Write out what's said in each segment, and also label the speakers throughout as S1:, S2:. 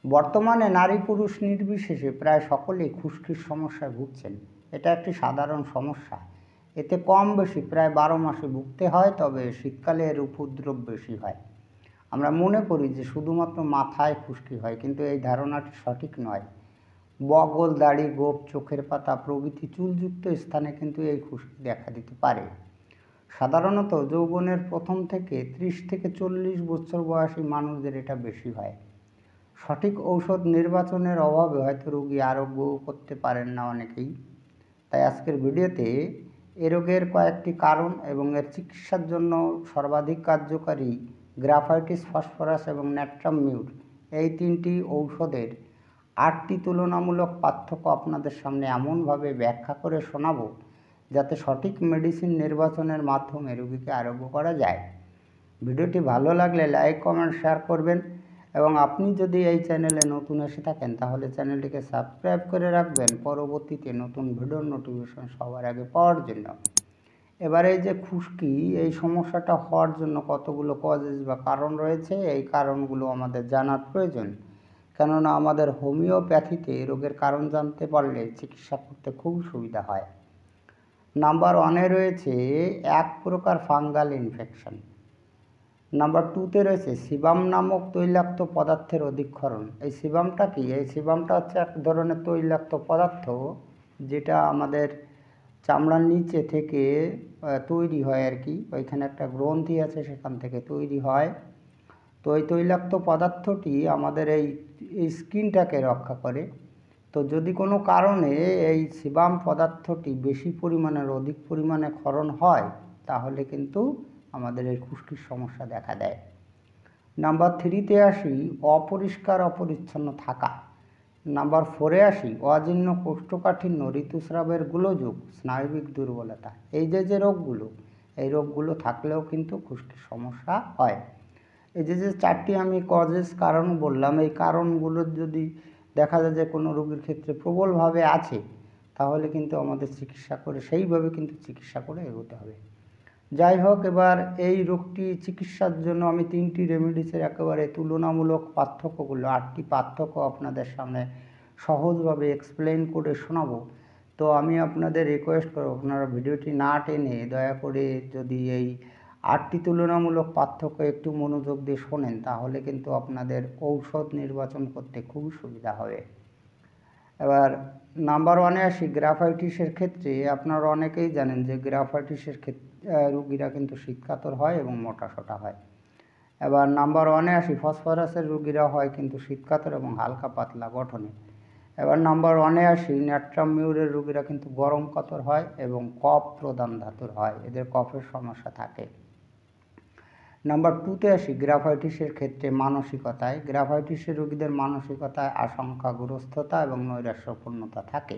S1: বর্তমানে নারী পুরুষ নির্বিশেষে প্রায় সকলেই খুশকির সমস্যায় ভুগছেন। এটা একটি সাধারণ সমস্যা। এতে কম বেশি প্রায় 12 মাসে ভুগতে হয়, তবে শীতকালে এর উপদ্রব বেশি হয়। আমরা মনে করি যে শুধুমাত্র মাথায় খুশকি হয়, কিন্তু এই ধারণাটি সঠিক নয়। বগল, দাড়ি, গোঁফ, চোখের পাতা প্রভৃতি চুলযুক্ত স্থানে কিন্তু এই খুশকি দেখা দিতে পারে। সাধারণত যৌবনের প্রথম থেকে 30 থেকে 40 বছর বয়সী মানুষদের এটা বেশি হয়। সঠিক ঔষধ নির্বাচনের অভাবে হয়তো রোগী আরোগ্য করতে পারেন না অনেকেই। তাই আজকের ভিডিওতে এ রোগের কয়েকটি কারণ এবং এর চিকিৎসার জন্য সর্বাধিক কার্যকারী গ্রাফাইটিস, ফসফরাস এবং ন্যাট্রাম মিউর এই 3টি ঔষধের 8টি তুলনামূলক পার্থক্য আপনাদের সামনে এমনভাবে ব্যাখ্যা করে শোনাবো যাতে সঠিক মেডিসিন নির্বাচনের মাধ্যমে রোগীকে আরোগ্য করা যায়। ভিডিওটি ভালো লাগলে লাইক, কমেন্ট, শেয়ার করবেন এবং আপনি যদি এই চ্যানেলে নতুন এসে থাকেন তাহলে চ্যানেলটিকে সাবস্ক্রাইব করে রাখবেন পরবর্তীতে নতুন ভিডিওর নোটিফিকেশন সবার আগে পাওয়ার জন্য। এবার এই যে খুশকি, এই সমস্যাটা হওয়ার জন্য কতগুলো কজেস বা কারণ রয়েছে, এই কারণগুলো আমাদের জানার প্রয়োজন। কেননা আমাদের হোমিওপ্যাথিতে রোগের কারণ জানতে পারলে চিকিৎসা করতে খুব সুবিধা হয়। নাম্বার 1-এ রয়েছে এক প্রকার ফাঙ্গাল ইনফেকশন। নাম্বার 2-তে রয়েছে সিবাম নামক তৈলাক্ত পদার্থের অধিক্ষরণ। এই সিবামটা কি? এই সিবামটা হচ্ছে এক ধরনের তৈলাক্ত পদার্থ, যেটা আমাদের চামড়ার নিচে থেকে তৈরি হয় আর কি। ওইখানে একটা গ্রন্থি আছে, সেখান থেকে তৈরি হয়। তো এই তৈলাক্ত পদার্থটি আমাদের এই স্কিনটাকে রক্ষা করে। তো যদি কোনো কারণে এই সিবাম পদার্থটি বেশি পরিমাণের অধিক পরিমাণে ক্ষরণ হয় তাহলে কিন্তু আমাদের এই খুশকির সমস্যা দেখা দেয়। নাম্বার 3-তে আসি অপরিষ্কার অপরিচ্ছন্ন থাকা। নাম্বার 4-এ আসি অজীর্ণ কোষ্ঠকাঠিন্য, ঋতুস্রাবের গোলযোগ, স্নায়বিক দুর্বলতা। এই যে রোগগুলো, এই রোগগুলো থাকলেও কিন্তু খুশকির সমস্যা হয়। এই যে 4টি আমি কজেস কারণ বললাম, এই কারণগুলো যদি দেখা যায় যে কোনো রোগীর ক্ষেত্রে প্রবলভাবে আছে তাহলে কিন্তু আমাদের চিকিৎসা করে সেইভাবে কিন্তু চিকিৎসা করে এগোতে হবে। যাই হোক, এবার এই রোগটি চিকিৎসার জন্য আমি 3টি রেমেডিসের একেবারে তুলনামূলক পার্থক্যগুলো 8টি পার্থক্য আপনাদের সামনে সহজভাবে এক্সপ্লেন করে শোনাবো। তো আমি আপনাদের রিকোয়েস্ট করব আপনারা ভিডিওটি না টেনে দয়া করে যদি এই 8টি তুলনামূলক পার্থক্য একটু মনোযোগ দিয়ে শোনেন তাহলে কিন্তু আপনাদের ঔষধ নির্বাচন করতে খুবই সুবিধা হবে। এবার নাম্বার 1-এ আসি গ্রাফাইটিসের ক্ষেত্রে। আপনারা অনেকেই জানেন যে গ্রাফাইটিসের ক্ষেত্রে রোগীরা কিন্তু শীতকাতর হয় এবং মোটাসোটা হয়। এবার নাম্বার 1-এ আসি ফসফরাসের রোগীরা হয় কিন্তু শীতকাতর এবং হালকা পাতলা গঠনে। এবার নাম্বার 1-এ আসি ন্যাট্রাম মিউরের রোগীরা কিন্তু গরম কাতর হয় এবং কফ প্রধান ধাতুর হয়, এদের কফের সমস্যা থাকে। নাম্বার 2-তে আসি গ্রাফাইটিসের ক্ষেত্রে মানসিকতায়। গ্রাফাইটিসের রোগীদের মানসিকতায় আশঙ্কাগ্রস্ততা এবং নৈরাশ্যপূর্ণতা থাকে।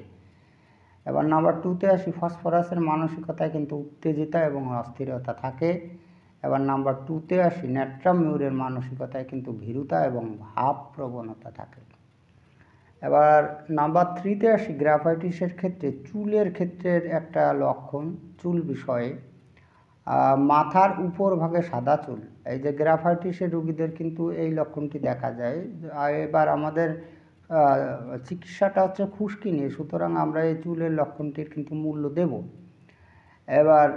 S1: এবার নাম্বার 2-তে আসি ফসফরাসের মানসিকতায় কিন্তু উত্তেজিতা এবং অস্থিরতা থাকে। এবার নাম্বার 2-তে আসি ন্যাট্রাম মিউরের মানসিকতায় কিন্তু ভীরুতা এবং ভাব প্রবণতা থাকে। এবার নাম্বার 3-তে আসি গ্রাফাইটিসের ক্ষেত্রে চুলের ক্ষেত্রের একটা লক্ষণ, চুল বিষয়ে মাথার উপর ভাগে সাদা চুল। এই যে গ্রাফাইটিসের রোগীদের কিন্তু এই লক্ষণটি দেখা যায়। এবার আমাদের চিকিৎসাটা হচ্ছে খুশকি নিয়ে, সুতরাং আমরা এই চুলের লক্ষণটির কিন্তু মূল্য দেব। এবার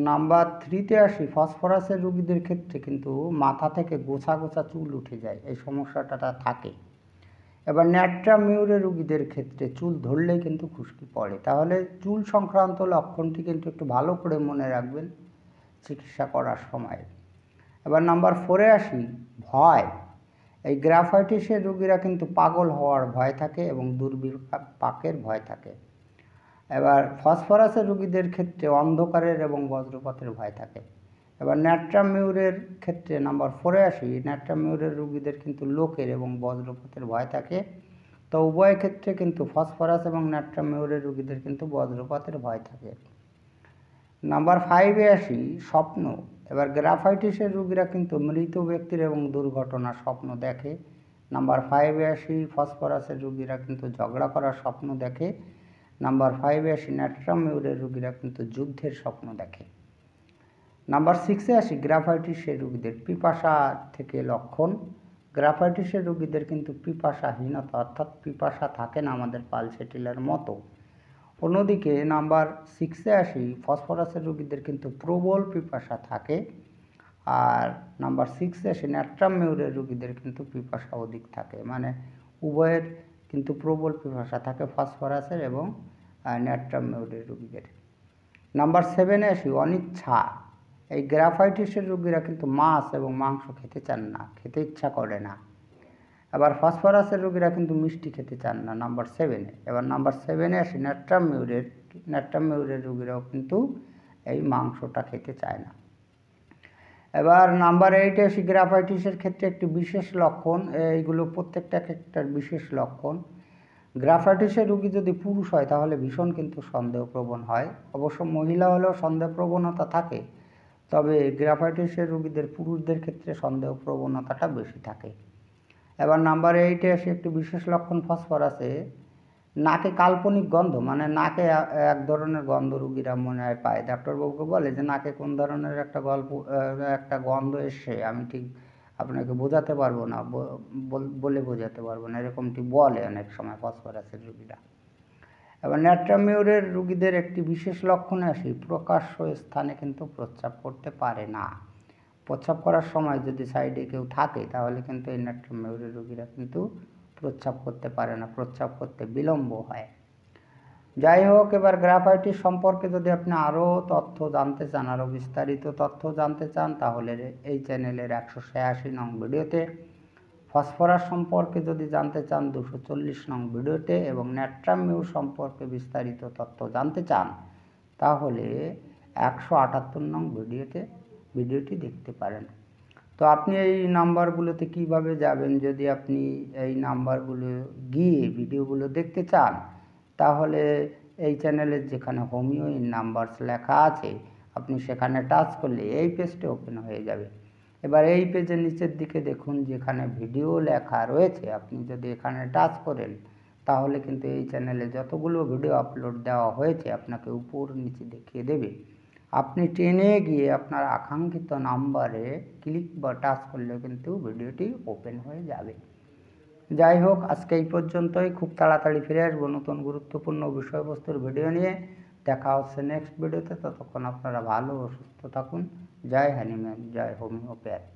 S1: নাম্বার 3-তে আসি ফসফরাসের রোগীদের ক্ষেত্রে কিন্তু মাথা থেকে গোছা গোছা চুল উঠে যায়, এই সমস্যাটা থাকে। এবার ন্যাট্রাম মিউরের রোগীদের ক্ষেত্রে চুল ধরলেই কিন্তু খুশকি পড়ে। তাহলে চুল সংক্রান্ত লক্ষণটি কিন্তু একটু ভালো করে মনে রাখবেন চিকিৎসা করার সময়। এবার নাম্বার 4-এ আসি ভয়। এই গ্রাফাইটিসের রোগীরা কিন্তু পাগল হওয়ার ভয় থাকে এবং দুর্বিপাকের ভয় থাকে। এবার ফসফরাসের রোগীদের ক্ষেত্রে অন্ধকারের এবং বজ্রপাতের ভয় থাকে। এবার ন্যাট্রাম মিউরের ক্ষেত্রে নাম্বার 4-এ আসি ন্যাট্রাম মিউরের রোগীদের কিন্তু লোকের এবং বজ্রপাতের ভয় থাকে। তো উভয় ক্ষেত্রে কিন্তু ফসফরাস এবং ন্যাট্রাম মিউরের রোগীদের কিন্তু বজ্রপাতের ভয় থাকে। নাম্বার 5-এ আসি স্বপ্ন। এবার গ্রাফাইটিসের রোগীরা কিন্তু মৃত ব্যক্তির এবং দুর্ঘটনার স্বপ্ন দেখে। নাম্বার 5-এ আসি ফসফরাসের রোগীরা কিন্তু ঝগড়া করার স্বপ্ন দেখে। নাম্বার 5-এ আসি ন্যাট্রাম মিউরের রোগীরা কিন্তু যুদ্ধের স্বপ্ন দেখে। নাম্বার 6-এ আসি গ্রাফাইটিসের রোগীদের পিপাসা থেকে লক্ষণ। গ্রাফাইটিসের রোগীদের কিন্তু পিপাসাহীনতা অর্থাৎ পিপাসা থাকে না আমাদের পালসেটিলের মতো। অন্যদিকে নাম্বার 6-এ আসি, ফসফরাসের রোগীদের কিন্তু প্রবল পিপাসা থাকে। আর নাম্বার 6-এ আসি, ন্যাট্রাম মিউরের রোগীদের কিন্তু পিপাসা অধিক থাকে, মানে উভয়ের কিন্তু প্রবল পিপাসা থাকে ফসফরাসের এবং ন্যাট্রাম মিউরের রোগীদের। নাম্বার 7-এ আসি, অনিচ্ছা। এই গ্রাফাইটিসের রোগীরা কিন্তু মাছ এবং মাংস খেতে চান না, খেতে ইচ্ছা করে না। আবার ফসফরাসের রোগীরা কিন্তু মিষ্টি খেতে চান না নাম্বার 7-এ। এবার নাম্বার 7-এ আসি, ন্যাট্রাম মিউরের রোগীরাও কিন্তু এই মাংসটা খেতে চায় না। এবার নাম্বার 8-এ আসি, গ্রাফাইটিসের ক্ষেত্রে একটি বিশেষ লক্ষণ, এইগুলো প্রত্যেকটা একটা বিশেষ লক্ষণ। গ্রাফাইটিসের রোগী যদি পুরুষ হয় তাহলে ভীষণ কিন্তু সন্দেহপ্রবণ হয়। অবশ্য মহিলা হলেও সন্দেহপ্রবণতা থাকে, তবে গ্রাফাইটিসের রোগীদের পুরুষদের ক্ষেত্রে সন্দেহপ্রবণতাটা বেশি থাকে। এবার নাম্বার 8-এ আসি, একটি বিশেষ লক্ষণ ফসফরাসে নাকে কাল্পনিক গন্ধ, মানে নাকে এক ধরনের গন্ধ রোগীরা মনে হয় পায়। ডাক্তারবাবুকে বলে যে নাকে কোন ধরনের একটা গন্ধ এসছে, আমি ঠিক আপনাকে বোঝাতে পারবো না, বলে বোঝাতে পারবো না, এরকমটি বলে অনেক সময় ফসফরাসের রোগীরা। এবার ন্যাট্রাম মিউরের রোগীদের একটি বিশেষ লক্ষণে আসি, প্রকাশ্য স্থানে কিন্তু প্রস্রাব করতে পারে না। প্রস্রাব করার সময় যদি সাইডে কেউ থাকে তাহলে কিন্তু এই ন্যাট্রাম মিউরের রোগীরা কিন্তু প্রস্রাব করতে পারে না, প্রস্রাব করতে বিলম্ব হয়। যাই হোক, এবার গ্রাফাইটিস সম্পর্কে যদি আপনি আরও তথ্য জানতে চান, আরও বিস্তারিত তথ্য জানতে চান, তাহলে এই চ্যানেলের 186 নং ভিডিওতে, ফসফরাস সম্পর্কে যদি জানতে চান 240 নং ভিডিওতে, এবং ন্যাট্রাম মিউর সম্পর্কে বিস্তারিত তথ্য জানতে চান তাহলে 178 নং ভিডিওটি দেখতে পারেন। তো আপনি এই নাম্বারগুলোতে কিভাবে যাবেন, যদি আপনি এই নাম্বারগুলো গিয়ে ভিডিওগুলো দেখতে চান তাহলে এই চ্যানেলের যেখানে হোমিও ইন নাম্বারস লেখা আছে আপনি সেখানে টাচ করলে এই পেজটি ওপেন হয়ে যাবে। এবার এই পেজের নিচের দিকে দেখুন যেখানে ভিডিও লেখা রয়েছে, আপনি যদি এখানে টাচ করেন তাহলে কিন্তু এই চ্যানেলে যতগুলো ভিডিও আপলোড দেওয়া হয়েছে আপনাকে উপর নিচে দেখিয়ে দেবে। আপনি টেনে গিয়ে আপনার আকাঙ্ক্ষিত নাম্বারে ক্লিক বা টাচ করলে কিন্তু ভিডিওটি ওপেন হয়ে যাবে। যাই হোক, আজকে এই পর্যন্তই। খুব তাড়াতাড়ি ফিরে আসবো নতুন গুরুত্বপূর্ণ বিষয়বস্তুর ভিডিও নিয়ে। দেখা হচ্ছে নেক্সট ভিডিওতে। ততক্ষণ আপনারা ভালো ও সুস্থ থাকুন। জয় হ্যানিম্যান, জয় হোমিওপ্যাথ।